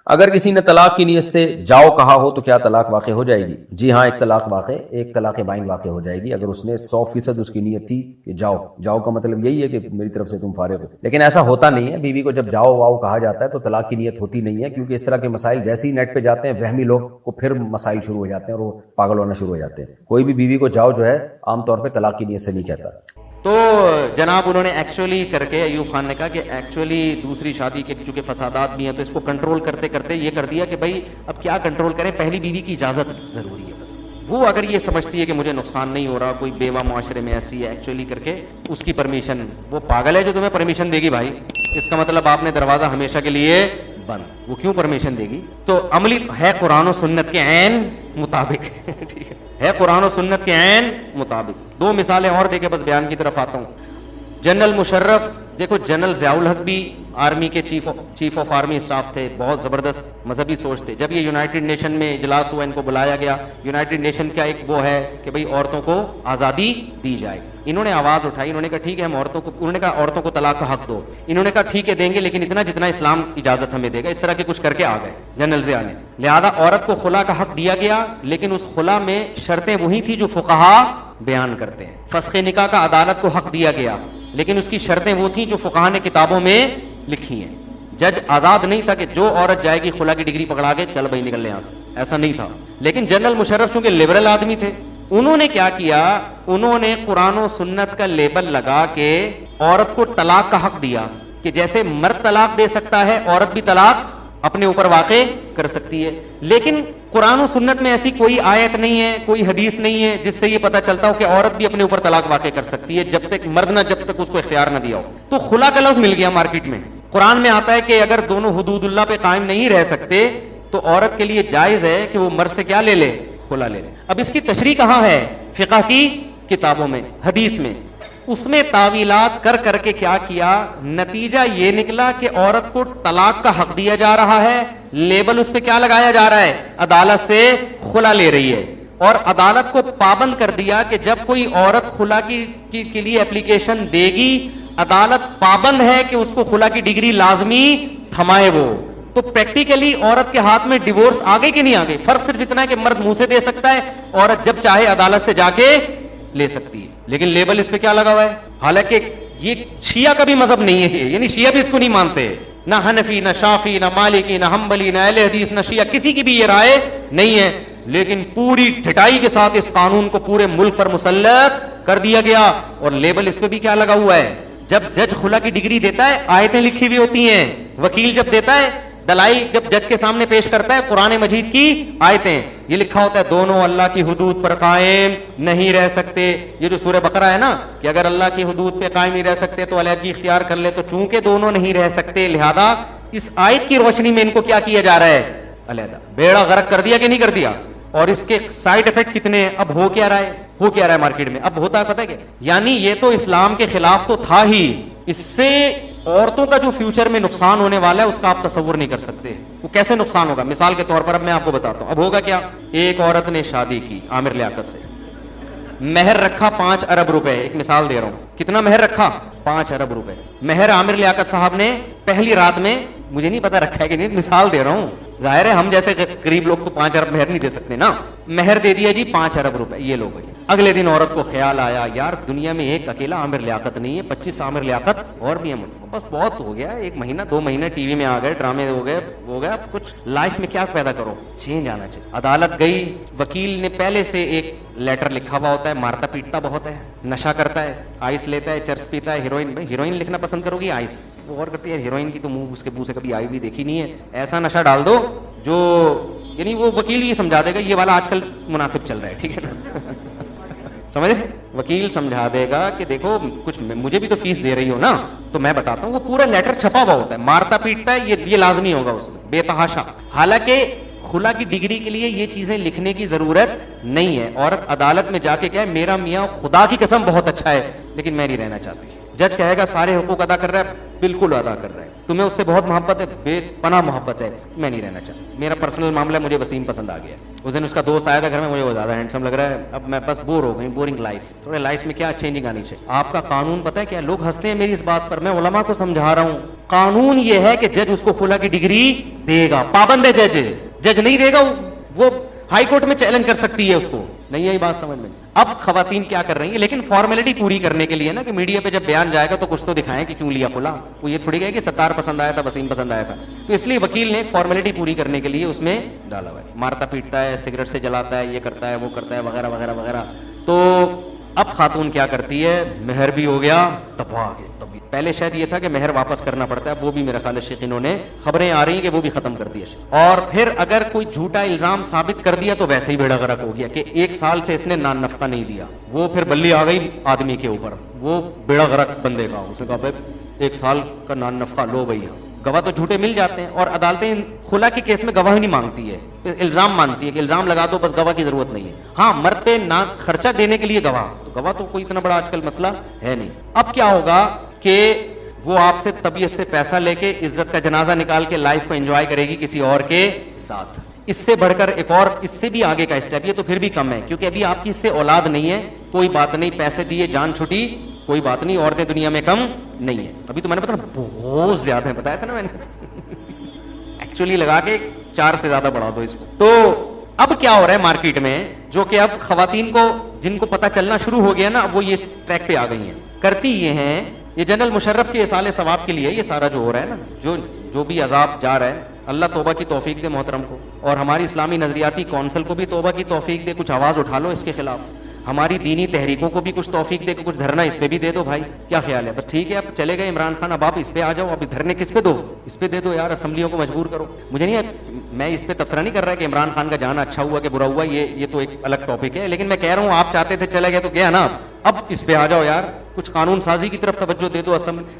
اگر کسی نے طلاق کی نیت سے جاؤ کہا ہو تو کیا طلاق واقع ہو جائے گی؟ جی ہاں، ایک طلاق بائن واقع ہو جائے گی اگر اس نے 100% اس کی نیت تھی کہ جاؤ کا مطلب یہی ہے کہ میری طرف سے تم فارغ ہو. لیکن ایسا ہوتا نہیں ہے. بیوی کو جب جاؤ واؤ کہا جاتا ہے تو طلاق کی نیت ہوتی نہیں ہے، کیونکہ اس طرح کے مسائل جیسے ہی نیٹ پہ جاتے ہیں وہمی لوگ کو پھر مسائل شروع ہو جاتے ہیں اور وہ پاگل ہونا شروع ہو جاتے ہیں. کوئی بھی بیوی کو جاؤ جو ہے عام طور پہ طلاق کی نیت سے نہیں کہتا. تو جناب انہوں نے ایکچولی کر کے ایوب خان نے کہا کہ ایکچولی دوسری شادی کے چونکہ فسادات بھی ہیں تو اس کو کنٹرول کرتے کرتے یہ کر دیا کہ بھائی اب کیا کنٹرول کریں، پہلی بیوی کی اجازت ضروری ہے بس. وہ اگر یہ سمجھتی ہے کہ مجھے نقصان نہیں ہو رہا، کوئی بیوہ معاشرے میں ایسی ہے ایکچولی کر کے اس کی پرمیشن، وہ پاگل ہے جو تمہیں پرمیشن دے گی بھائی. اس کا مطلب آپ نے دروازہ ہمیشہ کے لیے بند، وہ کیوں پرمیشن دے گی؟ تو عملی ہے قرآن و سنت کے عین مطابق. ٹھیک ہے قرآن و سنت کے عین مطابق. دو مثالیں اور دے کے بس بیان کی طرف آتا ہوں. جنرل مشرف، دیکھو جنرل ضیاء الحق بھی آرمی کے چیف آف آرمی اسٹاف تھے، بہت زبردست مذہبی سوچ تھے. جب یہ یونائٹڈ نیشن میں اجلاس ہوا، ان کو بلایا گیا. یونائٹڈ نیشن کا ایک وہ ہے کہ بھئی عورتوں کو آزادی دی جائے. انہوں نے آواز اٹھائی، انہوں نے کہا ٹھیک ہے ہم انہوں نے کہا عورتوں کو طلاق کا حق دو. انہوں نے کہا ٹھیک ہے دیں گے لیکن اتنا جتنا اسلام اجازت ہمیں دے گا. اس طرح کے کچھ کر کے آ گئے جنرل ضیاء نے. لہذا عورت کو خلا کا حق دیا گیا، لیکن اس خلا میں شرطیں وہی تھی جو فقہا بیان کرتے ہیں. فسخ نکاح کا عدالت کو حق دیا گیا، لیکن اس کی شرطیں وہ تھیں جو فقہا نے کتابوں میں لکھی ہیں. جج آزاد نہیں تھا کہ جو عورت جائے گی خلا کی ڈگری پکڑا کے چل بھائی نکل لے یہاں سے، ایسا نہیں تھا. لیکن جنرل مشرف چونکہ لبرل آدمی تھے، انہوں نے کیا کیا، انہوں نے قرآن و سنت کا لیبل لگا کے عورت کو طلاق کا حق دیا کہ جیسے مرد طلاق دے سکتا ہے عورت بھی طلاق اپنے اوپر واقع کر سکتی ہے. لیکن قرآن و سنت میں ایسی کوئی آیت نہیں ہے، کوئی حدیث نہیں ہے جس سے یہ پتہ چلتا ہو کہ عورت بھی اپنے اوپر طلاق واقع کر سکتی ہے جب تک مرد نہ جب تک اس کو اختیار نہ دیا ہو. تو خلا کا لفظ مل گیا مارکیٹ میں. قرآن میں آتا ہے کہ اگر دونوں حدود اللہ پہ قائم نہیں رہ سکتے تو عورت کے لیے جائز ہے کہ وہ مرد سے کیا لے لے، خلا لے لے. اب اس کی تشریح کہاں ہے؟ فقہ کی کتابوں میں، حدیث میں. اس میں تعویلات کر کر کے کیا کیا، نتیجہ یہ نکلا کہ عورت کو طلاق کا حق دیا جا رہا ہے، لیبل اس پہ کیا لگایا جا رہا ہے، عدالت سے خلا لے رہی ہے. اور عدالت کو پابند کر دیا کہ جب کوئی عورت خلا کے لیے اپلیکیشن دے گی، عدالت پابند ہے کہ اس کو خلا کی ڈگری لازمی تھمائے. وہ تو پریکٹیکلی عورت کے ہاتھ میں ڈیورس آ گئی کہ نہیں آ گئی؟ فرق صرف اتنا ہے کہ مرد منہ سے دے سکتا ہے، عورت جب چاہے عدالت سے جا کے لے سکتی ہے. لیکن لیبل اس پہ کیا لگا ہوا ہے؟ حالانکہ یہ شیعہ کا بھی مذہب نہیں ہے، یعنی شیعہ بھی اس کو نہیں مانتے، نہ حنفی نہ شافی نہ مالکی نہ حنبلی نہ اہل حدیث نہ شیعہ، کسی کی بھی یہ رائے نہیں ہے. لیکن پوری ڈھٹائی کے ساتھ اس قانون کو پورے ملک پر مسلط کر دیا گیا. اور لیبل اس پہ بھی کیا لگا ہوا ہے؟ جب جج خلا کی ڈگری دیتا ہے آیتیں لکھی ہوئی ہوتی ہیں، وکیل جب دیتا ہے دلائی جب جج کے سامنے پیش کرتا ہے قرآن مجید کی آیتیں، یہ لکھا ہوتا ہے دونوں اللہ کی حدود پر قائم نہیں رہ سکتے. یہ جو سورہ بقرہ ہے نا کہ اگر اللہ کی حدود پہ قائم نہیں رہ سکتے تو علیحدگی اختیار کر لے، تو چونکہ دونوں نہیں رہ سکتے لہذا اس آیت کی روشنی میں ان کو کیا کیا جا رہا ہے، علیحدہ. بیڑا غرق کر دیا کہ نہیں کر دیا؟ اور اس کے سائیڈ افیکٹ کتنے ہیں؟ اب ہو کیا رہا ہے مارکیٹ میں؟ اب ہوتا ہے پتہ ہے کیا، یعنی یہ تو اسلام کے خلاف تو تھا ہی، اس سے عورتوں کا جو فیوچر میں نقصان ہونے والا ہے اس کا آپ تصور نہیں کر سکتے. وہ کیسے نقصان ہوگا؟ مثال کے طور پر اب میں آپ کو بتاتا ہوں. اب ہوگا کیا، ایک عورت نے شادی کی عامر لیاقت سے، مہر رکھا 5 ارب روپے. ایک مثال دے رہا ہوں، کتنا مہر رکھا؟ 5 ارب روپے مہر عامر لیاقت صاحب نے پہلی رات میں، مجھے نہیں پتا رکھا ہے کہ نہیں، مثال دے رہا ہوں، ظاہر ہے ہم جیسے غریب لوگ تو 5 ارب مہر نہیں دے سکتے نا. مہر دے دیا جی 5 ارب روپے، یہ لو بھائی. اگلے دن عورت کو خیال آیا یار دنیا میں ایک اکیلا عامر لیاقت نہیں ہے، 25 عامر لیاقت اور بھی ہیں، بس بہت ہو گیا، 1 مہینہ 2 مہینے ٹی وی میں آ گئے، ڈرامے ہو گئے، اب کچھ لائف میں کیا پیدا کرو، چینج آنا چاہیے. عدالت گئی، وکیل نے پہلے سے ایک لیٹر لکھا ہوا ہوتا ہے، مارتا پیٹتا بہت ہے، نشہ کرتا ہے، آئس لیتا ہے، چرس پیتا ہے، ہیروئن لکھنا پسند کرو گی، آئس وہ غور کرتی ہے ہیروئن کی تو منہ اس کے منہ سے کبھی آئی بھی دیکھی نہیں ہے، ایسا نشہ ڈال دو جو یعنی وہ وکیل یہ سمجھا دے گا یہ والا آج کل مناسب چل رہا ہے، ٹھیک ہے نا سمجھ وکیل سمجھا دے گا کہ دیکھو کچھ مجھے بھی تو فیس دے رہی ہو نا، تو میں بتاتا ہوں. وہ پورا لیٹر چھپا ہوا ہوتا ہے، مارتا پیٹتا ہے، یہ لازمی ہوگا اس میں بے تحاشا. حالانکہ خلا کی ڈگری کے لیے یہ چیزیں لکھنے کی ضرورت نہیں ہے. عورت عدالت میں جا کے کہے میرا میاں خدا کی قسم بہت اچھا ہے لیکن میں نہیں رہنا چاہتی, جج کہے گا سارے حقوق ادا کر رہا ہے, بالکل ادا کر رہا ہے, تمہیں اس سے بہت محبت ہے, بے پناہ محبت ہے, میں نہیں رہنا چاہتا, میرا پرسنل معاملہ ہے, مجھے وسیم پسند آ گیا. اس دن اس کا دوست آیا تھا گھر میں, مجھے وہ زیادہ ہینڈسم لگ رہا ہے, اب میں بس بور ہو گئی, بورنگ لائف, تھوڑے لائف میں کیا چینجنگ آنی چاہیے. آپ کا قانون پتہ ہے کیا, لوگ ہنستے ہیں میری اس بات پر, میں علماء کو سمجھا رہا ہوں, قانون یہ ہے کہ جج اس کو خلا کی ڈگری دے گا, پابند ہے جج, جج نہیں دے گا وہ ہائی کورٹ میں چیلنج کر سکتی ہے اس کو, نہیں ہے یہ بات سمجھ میں. اب خواتین کیا کر رہی ہیں, لیکن فارمیلٹی پوری کرنے کے لیے نا, کہ میڈیا پہ جب بیان جائے گا تو کچھ تو دکھائیں کہ کیوں لیا خلا, وہ یہ تھوڑی گئے کہ ستار پسند آیا تھا, وسیم پسند آیا تھا, تو اس لیے وکیل نے فارمیلٹی پوری کرنے کے لیے اس میں ڈالا ہوا ہے, مارتا پیٹتا ہے, سگریٹ سے جلاتا ہے, یہ کرتا ہے, وہ کرتا ہے, وغیرہ وغیرہ وغیرہ. تو اب خاتون کیا کرتی ہے, مہر بھی ہو گیا, تباہ گئے. پہلے شاید یہ تھا کہ مہر واپس کرنا پڑتا ہے, وہ بھی میرا خیال ہے شیخ انہوں نے, خبریں آ رہی ہیں کہ وہ بھی ختم کر دیا. اور پھر اگر کوئی جھوٹا الزام ثابت کر دیا تو ویسے ہی بیڑا غرق ہو گیا کہ 1 سال سے اس نے نان نفقہ نہیں دیا, وہ پھر بلی آ گئی آدمی کے اوپر, وہ بیڑا غرق بندے کا, اس نے کہا بھائی 1 سال کا نان نفقہ لو بھیا. گواہ تو جھوٹے مل جاتے ہیں, اور عدالتیں خلا کے کیس میں گواہ نہیں مانگتی ہے, الزام مانتی ہے کہ الزام لگا دو بس, گواہ کی ضرورت نہیں ہے. ہاں مرد پہ خرچہ دینے کے لیے گواہ, تو گواہ تو کوئی اتنا بڑا آج کل مسئلہ ہے نہیں. اب کیا ہوگا کہ وہ آپ سے طبیعت سے پیسہ لے کے عزت کا جنازہ نکال کے لائف کو انجوائے کرے گی کسی اور کے ساتھ. اس سے بڑھ کر ایک اور اس سے بھی آگے کا اسٹیپ, یہ تو پھر بھی کم ہے کیونکہ ابھی آپ کی اس سے اولاد نہیں ہے, کوئی بات نہیں, پیسے دیے جان چھٹی, کوئی بات نہیں, عورتیں دنیا میں کم نہیں ہے. ابھی تو میں نے بتایا بہت زیادہ ہے, بتایا تھا نا میں نے, ایکچولی لگا کے 4 سے زیادہ بڑھا دو اس کو. تو اب کیا ہو رہا ہے مارکیٹ میں, جو کہ اب خواتین کو جن کو پتہ چلنا شروع ہو گیا نا, وہ یہ ٹریک پہ آ گئی ہیں. کرتی یہ ہیں, یہ جنرل مشرف کے اصال ثواب کے لیے یہ سارا جو ہو رہا ہے نا, جو بھی عذاب جا رہا ہے, اللہ توبہ کی توفیق دے محترم کو, اور ہماری اسلامی نظریاتی کونسل کو بھی توبہ کی توفیق دے, کچھ آواز اٹھا لو اس کے خلاف, ہماری دینی تحریکوں کو بھی کچھ توفیق دے, کچھ دھرنا اس پہ بھی دے دو بھائی, کیا خیال ہے؟ بس ٹھیک ہے, اب چلے گئے عمران خان, اب آپ اس پہ آ جاؤ, اب دھرنے کس پہ دو, اس پہ دے دو یار, اسمبلیوں کو مجبور کرو. مجھے نہیں, میں اس پہ تبصرہ نہیں کر رہا کہ عمران خان کا جانا اچھا ہوا کہ برا ہوا, یہ تو ایک الگ ٹاپک ہے, لیکن میں کہہ رہا ہوں آپ چاہتے تھے چلے گئے تو گیا نا, اب اس پہ آ جاؤ یار, کچھ قانون سازی کی طرف توجہ دے دو,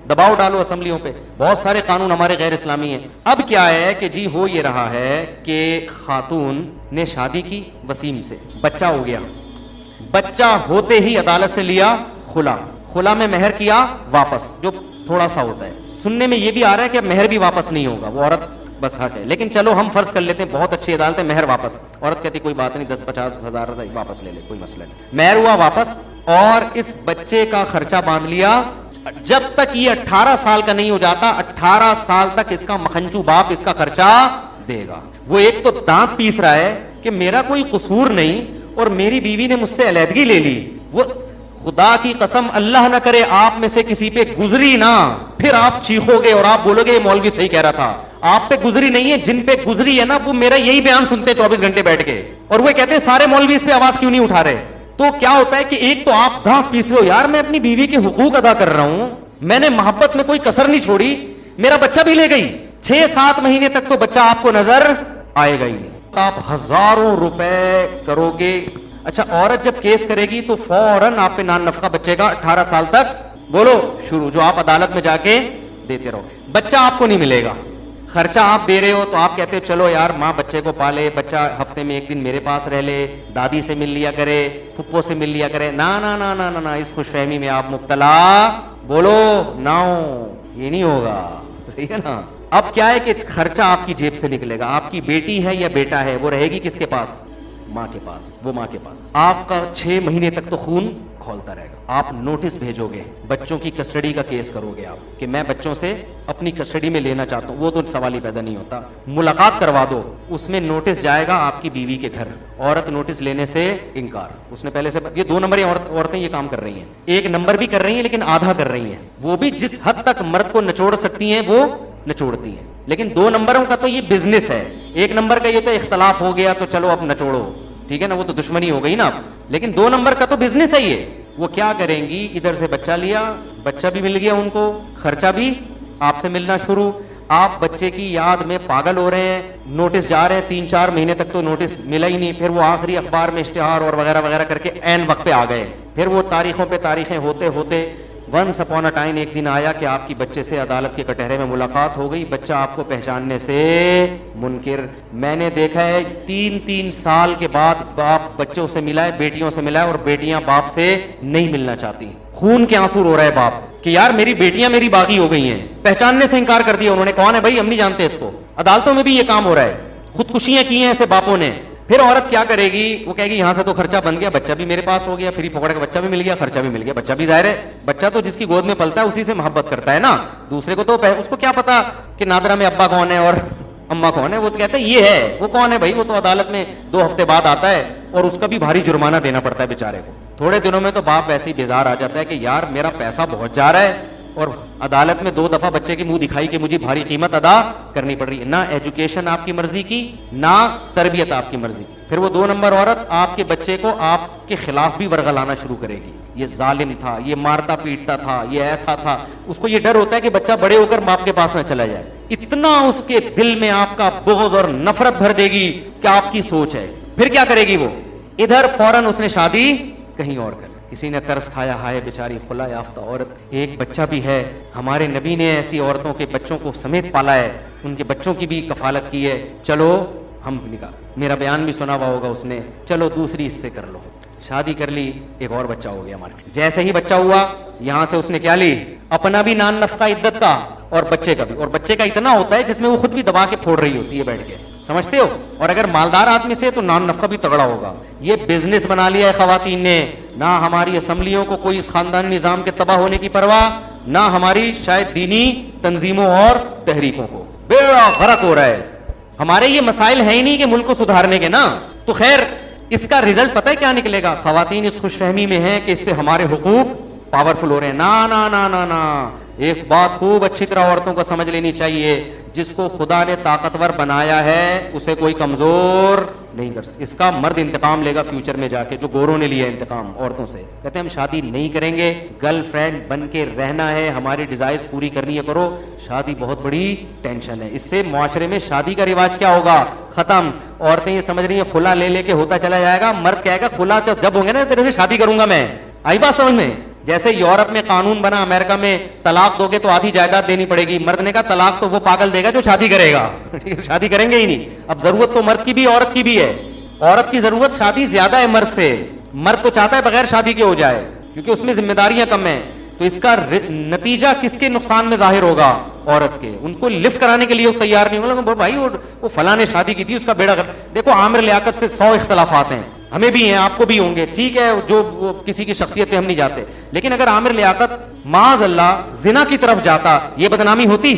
دباؤ ڈالو اسمبلیوں پہ, بہت سارے قانون ہمارے غیر اسلامی ہیں. اب کیا ہے کہ جی ہو یہ رہا ہے کہ خاتون نے شادی کی وسیم سے, بچہ ہو گیا, بچہ ہوتے ہی عدالت سے لیا خلا, خلا میں مہر کیا واپس, جو تھوڑا سا ہوتا ہے. سننے میں یہ بھی آ رہا ہے کہ مہر بھی واپس نہیں ہوگا, وہ عورت بس حق ہے, لیکن چلو ہم فرض کر لیتے ہیں بہت اچھی عدالت ہے, مہر واپس, عورت کہتی کوئی بات نہیں, 10-50 ہزار واپس لے لے, کوئی مسئلہ نہیں. مہر ہوا واپس, اور اس بچے کا خرچہ باندھ لیا, جب تک یہ 18 سال کا نہیں ہو جاتا, 18 سال تک اس کا مکھنچو باپ اس کا خرچہ دے گا. وہ ایک تو دانت پیس رہا ہے کہ میرا کوئی قصور نہیں, اور میری بیوی نے مجھ سے علیحدگی لے لی, وہ خدا کی قسم اللہ نہ کرے آپ میں سے کسی پہ گزری نا, پھر آپ چیخو گے اور آپ بولو گے یہ مولوی صحیح کہہ رہا تھا. آپ پہ گزری نہیں ہے, جن پہ گزری ہے نا وہ میرا یہی بیان سنتے 24 گھنٹے بیٹھ کے, اور وہ کہتے ہیں سارے مولوی اس پہ آواز کیوں نہیں اٹھا رہے. تو کیا ہوتا ہے کہ ایک تو آپ دانت پیس رہے ہو, یار میں اپنی بیوی کے حقوق ادا کر رہا ہوں, میں نے محبت میں کوئی کسر نہیں چھوڑی, میرا بچہ بھی لے گئی, 6-7 مہینے تک تو بچہ آپ کو نظر آئے گا ہی نہیں, آپ ہزاروں روپے کرو گے. اچھا عورت جب کیس کرے گی تو فوراً آپ پہ نان نفقہ بچے گا 18 سال تک, بولو شروع, جو آپ عدالت میں جا کے دیتے رہو. بچہ آپ کو نہیں ملے گا, خرچہ آپ دے رہے ہو, تو آپ کہتے ہو چلو یار ماں بچے کو پالے, بچہ ہفتے میں 1 دن میرے پاس رہ لے, دادی سے مل لیا کرے, پھپھو سے مل لیا کرے. نا نا نا نا نا, اس خوش فہمی میں آپ مبتلا, بولو ناؤ, یہ نہیں ہوگا, ٹھیک ہے نا. اب کیا ہے کہ خرچہ آپ کی جیب سے نکلے گا, آپ کی بیٹی ہے یا بیٹا ہے, وہ رہے گی کس کے پاس, ماں کے پاس, وہ ماں کے پاس. آپ کا 6 مہینے تک تو خون کھولتا رہے گا. آپ نوٹس بھیجو گے, بچوں کی کسٹڈی کا کیس کرو گے آپ کہ میں بچوں سے اپنی کسٹڈی میں لینا چاہتا ہوں, وہ تو سوال ہی پیدا نہیں ہوتا. ملاقات کروا دو, اس میں نوٹس جائے گا آپ کی بیوی کے گھر, عورت نوٹس لینے سے انکار, اس نے پہلے سے, یہ 2 نمبری عورتیں یہ کام کر رہی ہیں, 1 نمبر بھی کر رہی ہیں لیکن آدھا کر رہی ہیں, وہ بھی جس حد تک مرد کو نچوڑ سکتی ہیں وہ نچوڑتی ہیں, لیکن 2 نمبروں کا تو یہ بزنس ہے. 1 نمبر کا یہ تو اختلاف ہو گیا تو چلو اب نچوڑو, ٹھیک ہے نا, وہ تو دشمنی ہو گئی نا, لیکن 2 نمبر کا تو بزنس ہے یہ. وہ کیا کریں گی, ادھر سے بچہ لیا, بچہ بھی مل گیا ان کو, خرچہ بھی آپ سے ملنا شروع, آپ بچے کی یاد میں پاگل ہو رہے ہیں, نوٹس جا رہے ہیں 3-4 مہینے تک تو نوٹس ملا ہی نہیں, پھر وہ آخری اخبار میں اشتہار اور وغیرہ وغیرہ کر کے عین وقت پہ آ گئے, پھر وہ تاریخوں پہ تاریخیں ہوتے ہوتے ونس اپون اے ٹائم ایک دن آیا کہ آپ کی بچے سے عدالت کے کٹہرے میں ملاقات ہو گئی, بچہ آپ کو پہچاننے سے منکر. میں نے دیکھا ہے 3 سال کے بعد باپ بچوں سے ملا ہے, بیٹیوں سے ملا ہے, اور بیٹیاں باپ سے نہیں ملنا چاہتی. خون کے آنسو رو رہا ہے باپ کہ یار میری بیٹیاں میری باغی ہو گئی ہیں, پہچاننے سے انکار کر دیا انہوں نے. کون ہے بھائی؟ ہم نہیں جانتے اس کو. عدالتوں میں بھی یہ کام ہو رہا ہے, خودکشیاں کی ہیں ایسے باپوں نے. پھر عورت کیا کرے گی؟ وہ کہے گی یہاں سے تو خرچہ بن گیا, بچہ بھی میرے پاس ہو گیا, فری پکڑ کے بچہ بھی مل گیا, خرچہ بھی مل گیا. بچہ بھی ظاہر ہے, بچہ تو جس کی گود میں پلتا ہے اسی سے محبت کرتا ہے نا, دوسرے کو تو اس کو کیا پتا کہ نادرہ میں ابا کون ہے اور اما کون ہے. وہ تو کہتا ہے یہ ہے. وہ کون ہے بھائی؟ وہ تو عدالت میں 2 ہفتے بعد آتا ہے اور اس کا بھی بھاری جرمانہ دینا پڑتا ہے بیچارے کو. تھوڑے دنوں میں تو باپ ویسے ہی بیزار آ جاتا ہے کہ یار میرا پیسہ بہت جا رہا ہے, اور عدالت میں 2 دفعہ بچے کی منہ دکھائی کہ مجھے بھاری قیمت ادا کرنی پڑ رہی ہے. نہ ایجوکیشن آپ کی مرضی کی, نہ تربیت آپ کی مرضی. پھر وہ 2 نمبر عورت آپ کے بچے کو آپ کے خلاف بھی ورغلانا شروع کرے گی. یہ ظالم تھا, یہ مارتا پیٹتا تھا, یہ ایسا تھا. اس کو یہ ڈر ہوتا ہے کہ بچہ بڑے ہو کر باپ کے پاس نہ چلا جائے. اتنا اس کے دل میں آپ کا بغض اور نفرت بھر دے گی کہ آپ کی سوچ ہے. پھر کیا کرے گی وہ؟ ادھر فوراً اس نے شادی کہیں اور کر. کسی نے ترس کھایا, ہائے بیچاری خلا یافتہ عورت, ایک بچہ بھی ہے. ہمارے نبی نے ایسی عورتوں کے بچوں کو سمیت پالا ہے, ان کے بچوں کی بھی کفالت کی ہے. چلو ہم نکاح, میرا بیان بھی سنا ہوا ہوگا اس نے, چلو دوسری اس سے کر لو. شادی کر لی, ایک اور بچہ ہو گیا مارکیٹ. جیسے ہی بچہ ہوا, یہاں سے اس نے کیا لی؟ اپنا بھی نان نفقہ عدت کا اور بچے کا بھی. اور بچے کا اتنا ہوتا ہے جس میں وہ خود بھی دبا کے پھوڑ رہی ہوتی ہے بیٹھ کے, سمجھتے ہو. اور اگر مالدار آدمی سے تو نان نفقہ بھی تگڑا ہوگا. یہ بزنس بنا لیا ہے خواتین نے. نہ ہماری اسمبلیوں کو کوئی اس خاندانی نظام کے تباہ ہونے کی پرواہ, نہ ہماری شاید دینی تنظیموں اور تحریکوں کو. بڑا غرق ہو رہا ہے. ہمارے یہ مسائل ہیں ہی نہیں کہ ملک کو سدھارنے کے نا. تو خیر اس کا رزلٹ پتہ ہے کیا نکلے گا؟ خواتین اس خوش فہمی میں ہیں کہ اس سے ہمارے حقوق پاورفل ہو رہے ہیں. نا نا نا نا نا, ایک بات خوب اچھی طرح عورتوں کو سمجھ لینی چاہیے, جس کو خدا نے طاقتور بنایا ہے اسے کوئی کمزور نہیں کر سکتا. اس کا مرد انتقام لے گا فیوچر میں جا کے, جو گوروں نے لیا انتقام عورتوں سے. کہتے ہیں ہم شادی نہیں کریں گے, گرل فرینڈ بن کے رہنا ہے, ہماری ڈیزائرز پوری کرنی ہے, کرو. شادی بہت بڑی ٹینشن ہے. اس سے معاشرے میں شادی کا رواج کیا ہوگا؟ ختم. عورتیں یہ سمجھ رہی ہیں خلا لے لے کے ہوتا چلا جائے گا. مرد کہے گا خلا جب ہوں گے نا تیرے سے شادی کروں گا میں. آئی بات سمجھ میں؟ جیسے یورپ میں قانون بنا, امریکہ میں طلاق دو گے تو آدھی جائیداد دینی پڑے گی. مرد نے کہا طلاق تو وہ پاگل دے گا جو شادی کرے گا. شادی کریں گے ہی نہیں. اب ضرورت تو مرد کی بھی عورت کی بھی ہے. عورت کی ضرورت شادی زیادہ ہے مرد سے. مرد تو چاہتا ہے بغیر شادی کے ہو جائے کیونکہ اس میں ذمہ داریاں کم ہیں. تو اس کا نتیجہ کس کے نقصان میں ظاہر ہوگا؟ عورت کے. ان کو لفٹ کرانے کے لیے وہ تیار نہیں ہوگا. بھائی وہ فلاں نے شادی کی تھی, اس کا بیڑا گرک. دیکھو عامر لیاقت سے 100 اختلافات ہیں, ہمیں بھی ہیں, آپ کو بھی ہوں گے, ٹھیک ہے, جو کسی کی شخصیت پہ ہم نہیں جاتے. لیکن اگر عامر لیاقت معاذ اللہ زنا کی طرف جاتا, یہ بدنامی ہوتی؟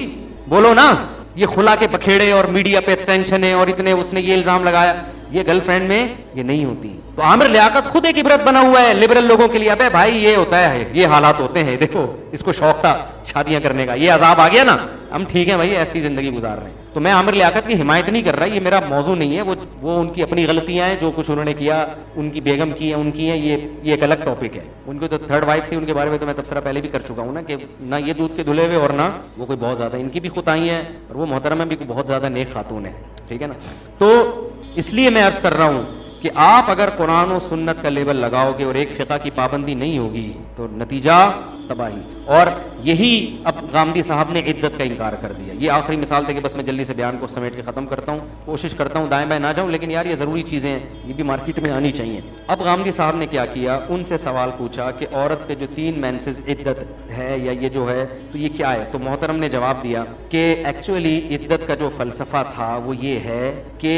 بولو نا. یہ خلا کے بکھیڑے اور میڈیا پہ ٹینشن ہے اور اتنے اس نے یہ الزام لگایا, یہ گرل فرینڈ میں یہ نہیں ہوتی. تو عامر لیاقت خود ایک عبرت بنا ہوا ہے لبرل لوگوں کے لیے. ابے بھائی یہ ہوتا ہے, یہ حالات ہوتے ہیں, دیکھو اس کو شوق تھا شادیاں کرنے کا, یہ عذاب آ گیا نا, ہم ٹھیک ہے بھائی ایسی زندگی گزار رہے ہیں. تو میں عامر لیاقت کی حمایت نہیں کر رہا, یہ میرا موضوع نہیں ہے. وہ ان کی اپنی غلطیاں ہیں, جو کچھ انہوں نے کیا, ان کی بیگم کی ہیں, ان کی ہیں, یہ ایک الگ ٹاپک ہے. ان کی تو 3rd وائف تھی, ان کے بارے میں تو میں تبصرہ پہلے بھی کر چکا ہوں نا کہ نہ یہ دودھ کے دھلے ہوئے اور نہ وہ کوئی بہت زیادہ, ان کی بھی خطائی ہیں, اور وہ محترمہ بھی بہت زیادہ نیک خاتون ہے, ٹھیک ہے نا. تو اس لیے میں عرض کر رہا ہوں کہ آپ اگر قرآن و سنت کا لیبل لگاؤ گے اور ایک فقہ کی پابندی نہیں ہوگی تو نتیجہ تباہی. اور یہی اب غامدی صاحب نے عدت کا انکار کر دیا. یہ آخری مثال تھے کہ بس میں جلدی سے بیان کو سمیٹ کے ختم کرتا ہوں, کوشش کرتا ہوں دائیں بائیں نہ جاؤں, لیکن یار یہ ضروری چیزیں ہیں, یہ بھی مارکیٹ میں آنی چاہیے. اب غامدی صاحب نے کیا کیا, ان سے سوال پوچھا کہ عورت پہ جو 3 مینسز عدت ہے یا یہ جو ہے تو یہ کیا ہے؟ تو محترم نے جواب دیا کہ ایکچولی عدت کا جو فلسفہ تھا وہ یہ ہے کہ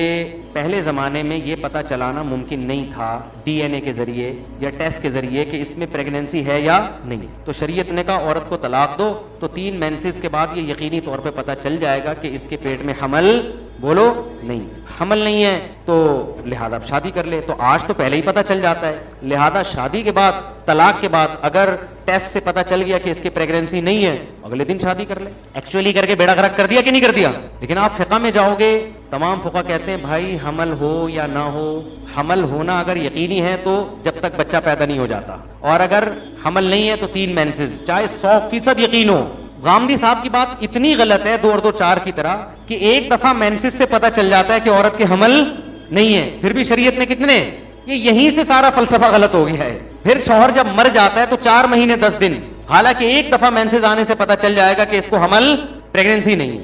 پہلے زمانے میں یہ پتہ چلانا ممکن نہیں تھا DNA کے ذریعے یا ٹیسٹ کے ذریعے کہ اس میں پریگنینسی ہے یا نہیں. تو شریعت نے کہا عورت کو طلاق دو, تو 3 مینسز کے بعد یہ یقینی طور پہ پتہ چل جائے گا کہ اس کے پیٹ میں حمل, بولو نہیں, حمل نہیں ہے, تو لہذا اب شادی کر لے. تو آج تو پہلے ہی پتہ چل جاتا ہے, لہذا شادی کے بعد, طلاق کے بعد اگر ٹیسٹ سے پتہ چل گیا کہ اس کی پریگنینسی نہیں ہے, اگلے دن شادی کر لے. ایکچولی کر کے بیڑا غرق کر دیا کہ نہیں کر دیا؟ لیکن آپ فقہ میں جاؤ گے, تمام فقہ کہتے ہیں بھائی حمل ہو یا نہ ہو, حمل ہونا اگر یقینی ہے تو جب تک بچہ پیدا نہیں ہو جاتا, اور اگر حمل نہیں ہے تو 3 مینسز, چاہے 100% یقین ہو. غامدی صاحب کی بات اتنی غلط ہے 2 اور 2 4 کی طرح کہ ایک دفعہ مینسز سے پتہ چل جاتا ہے کہ عورت کے حمل نہیں ہے, پھر بھی شریعت نے کتنے, یہیں سے سارا فلسفہ غلط ہو گیا ہے. پھر شوہر جب مر جاتا ہے تو 4 مہینے 10 دن حالانکہ ایک دفعہ مینسز آنے سے پتہ چل جائے گا کہ اس کو حمل پریگننسی نہیں ہے.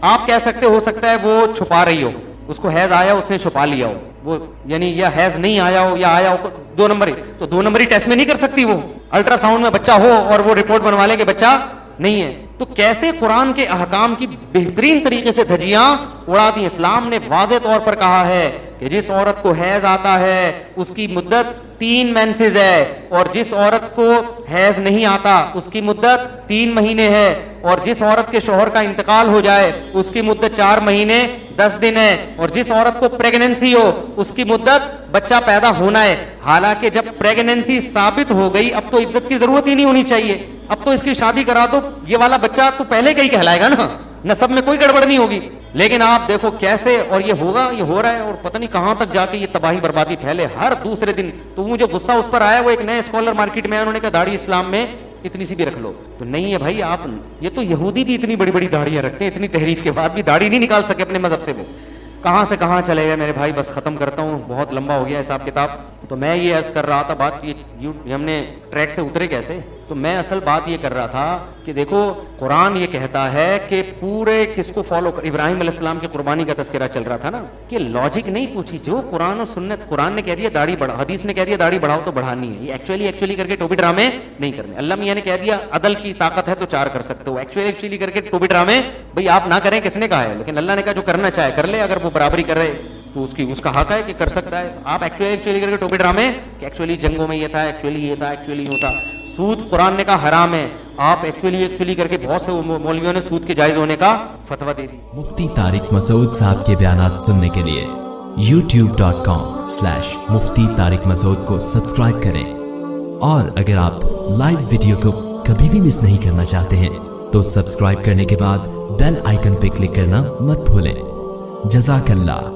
آپ کہہ سکتے ہو سکتا ہے وہ چھپا رہی ہو, اس کو حیض آیا اس نے چھپا لیا ہو, وہ یعنی یا حیض نہیں آیا ہو یا آیا ہو 2 نمبری, تو 2 نمبری ٹیسٹ میں نہیں کر سکتی, وہ الٹرا ساؤنڈ میں بچہ ہو اور وہ رپورٹ بنوا لے کہ بچہ نہیں ہے. تو کیسے قرآن کے احکام کی بہترین طریقے سے دھجیاں اڑا دی. اسلام نے واضح طور پر کہا ہے کہ جس عورت کو حیض آتا ہے اس کی مدت 3 مینسز ہے, اور جس عورت کو حیض نہیں آتا اس کی مدت 3 مہینے ہے, اور جس عورت کے شوہر کا انتقال ہو جائے اس کی مدت 4 مہینے 10 دن ہے, اور جس عورت کو پریگننسی ہو اس کی مدت بچہ پیدا ہونا ہے. حالانکہ جب پریگننسی ثابت ہو گئی اب تو عدت کی ضرورت ہی نہیں ہونی چاہیے, اب تو اس کی شادی کرا دو, یہ والا بچہ تو پہلے کا ہی کہلائے گا نا, نسب میں کوئی گڑبڑ نہیں ہوگی. لیکن آپ دیکھو کیسے, اور یہ ہوگا, یہ ہو رہا ہے, اور پتہ نہیں کہاں تک جا کے یہ تباہی بربادی پھیلے ہر دوسرے دن. تو مجھے غصہ اس پر آیا, وہ ایک نئے اسکالر مارکیٹ میں آئے, انہوں نے کہا داڑھی اسلام میں اتنی سی بھی رکھ لو. تو نہیں ہے بھائی, آپ یہ تو یہودی بھی اتنی بڑی بڑی داڑیاں رکھتے ہیں, اتنی تحریف کے بعد بھی داڑھی نہیں نکال سکے اپنے مذہب سے. وہ کہاں سے کہاں چلے گئے میرے بھائی. بس ختم کرتا ہوں, بہت لمبا ہو گیا حساب کتاب. تو میں یہ عرض کر رہا تھا, بات یہ ہم نے ٹریک سے اترے کیسے, تو میں اصل بات یہ کر رہا تھا کہ دیکھو قرآن یہ کہتا ہے کہ پورے کس کو فالو کر. ابراہیم علیہ السلام کی قربانی کا تذکرہ چل رہا تھا نا, کہ لاجک نہیں پوچھی, جو قرآن و سنت, قرآن نے کہہ دیا داڑھی بڑھا, حدیث نے کہہ دیا داڑھی بڑھاؤ تو بڑھانی ہے, یہ ایکچولی کر کے ٹوپی ڈرامے نہیں کرنے. اللہ میاں نے کہہ دیا عدل کی طاقت ہے تو 4 کر سکتے ہو, ایکچولی کر کے ٹوپی ڈرامے بھائی آپ نہ کریں, کس نے کہا ہے, لیکن اللہ نے کہا جو کرنا چاہے کر لے, اگر وہ برابری کرے تو اس کا حق ہے کہ کر سکتا ہے. آپ ایکچولی کر کے ٹوپی ڈرامے کہ ایکچولی جنگوں میں یہ تھا, ایکچولی یہ تھا, ایکچولی یوں تھا. سود قرآن نے کہا حرام ہے, آپ ایکچولی کر کے بہت سے مولویوں نے سود کے جائز ہونے کا فتویٰ دے دی. مفتی طارق مسعود صاحب کے بیانات سننے کے لیے youtube.com/مفتی طارق مسعود کو سبسکرائب کریں, اور اگر آپ لائیو ویڈیو کو کبھی بھی مس نہیں کرنا چاہتے ہیں تو سبسکرائب کرنے کے بعد بیل آئیکن پہ کلک کرنا مت بھولیں. جزاک اللہ.